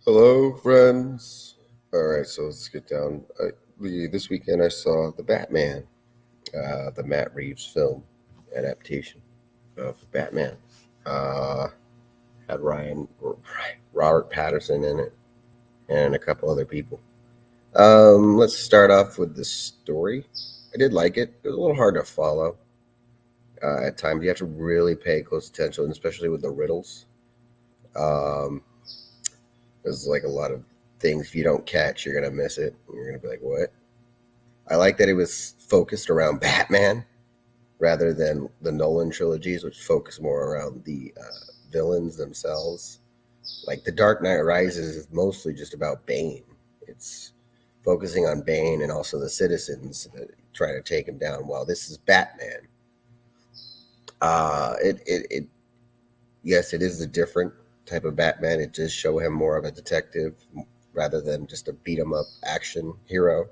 Hello, friends. All right, so let's get down. This weekend, I saw the Batman, the Matt Reeves film adaptation of Batman. Uh, had Robert Patterson in it, and a couple other people. Let's start off with the story. I did like it. It was a little hard to follow at times. You have to really pay close attention, especially with the riddles. Um, there's like a lot of things if you don't catch, you're gonna miss it. You're gonna be like, "What?" I like that it was focused around Batman rather than the Nolan trilogies, which focus more around the villains themselves. Like The Dark Knight Rises is mostly just about Bane. It's focusing on Bane and also the citizens that try to take him down. While this is Batman, it yes, it is a different type of Batman. It does show him more of a detective rather than just a beat 'em up action hero.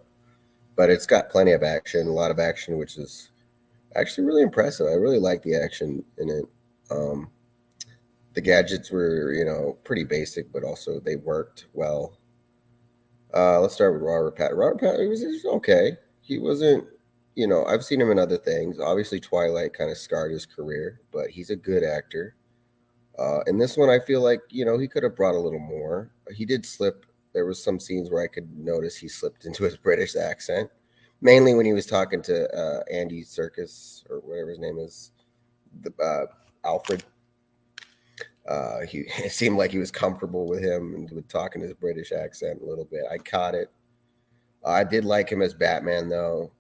But it's got plenty of action, a lot of action, which is actually really impressive. I really like the action in it. Um, the gadgets were, pretty basic, but also they worked well. Let's start with Robert Pat. Robert Pat, he was okay. He wasn't, I've seen him in other things. Obviously, Twilight kind of scarred his career, but he's a good actor. In this one, I feel like, he could have brought a little more. He did slip. There was some scenes where I could notice he slipped into his British accent, mainly when he was talking to Andy Serkis or whatever his name is, the Alfred. He it seemed like he was comfortable with him and with talking his British accent a little bit. I caught it. I did like him as Batman, though.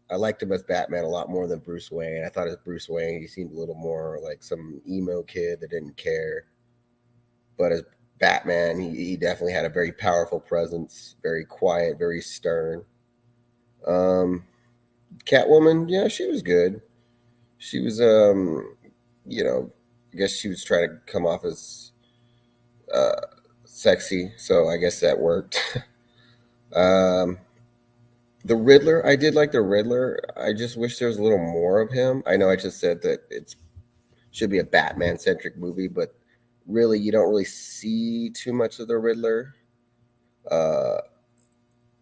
I liked him as Batman a lot more than Bruce Wayne. I thought as Bruce Wayne, he seemed a little more like some emo kid that didn't care. But as Batman, he definitely had a very powerful presence, very quiet, very stern. Um, Catwoman, yeah, she was good. She was, you know, I guess she was trying to come off as uh, sexy, so I guess that worked. um, the Riddler, I did like the Riddler. I just wish there was a little more of him. I know I just said that it should be a Batman centric movie, but really, you don't really see too much of the Riddler. Uh,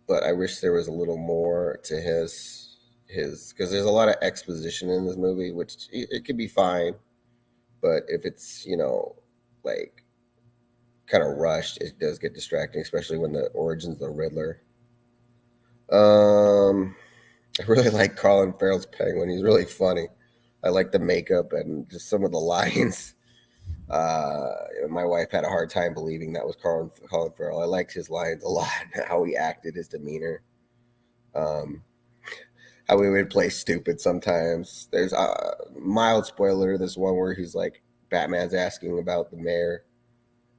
but I wish there was a little more to his because there's a lot of exposition in this movie, which it could be fine, but if it's like kind of rushed, it does get distracting, especially when the origins of the Riddler. Um, I really like Colin Farrell's Penguin. He's really funny. I like the makeup and just some of the lines. Uh, my wife had a hard time believing that was Colin Farrell. I liked his lines a lot, how he acted, his demeanor. Um, how we would play stupid sometimes. There's a mild spoiler. This one where he's like, Batman's asking about the mayor.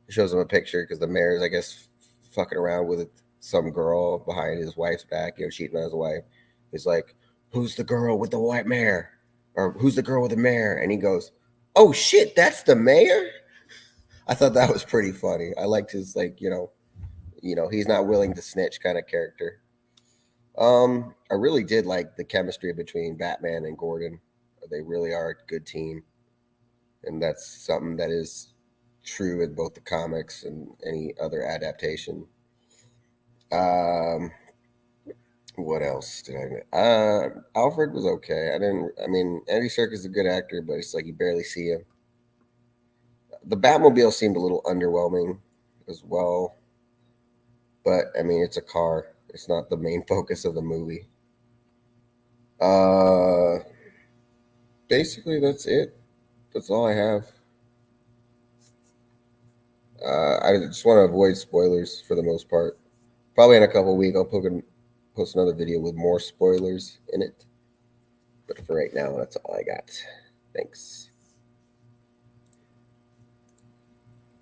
He shows him a picture because the mayor's, I guess, fucking around with some girl behind his wife's back, cheating on his wife. He's like, "Who's the girl with the white mare?" Or "Who's the girl with the mare?" And he goes, "Oh shit, that's the mayor." I thought that was pretty funny. I liked his he's not willing to snitch kind of character. I really did like the chemistry between Batman and Gordon. They really are a good team, and that's something that is true in both the comics and any other adaptation. Um, what else did I? Alfred was okay. I didn't. I mean, Andy Serkis is a good actor, but it's like you barely see him. The Batmobile seemed a little underwhelming as well, but I mean, it's a car. It's not the main focus of the movie. Uh, Basically, that's it. That's all I have. I just want to avoid spoilers for the most part. Probably in a couple of weeks, post another video with more spoilers in it. But for right now, that's all I got. Thanks.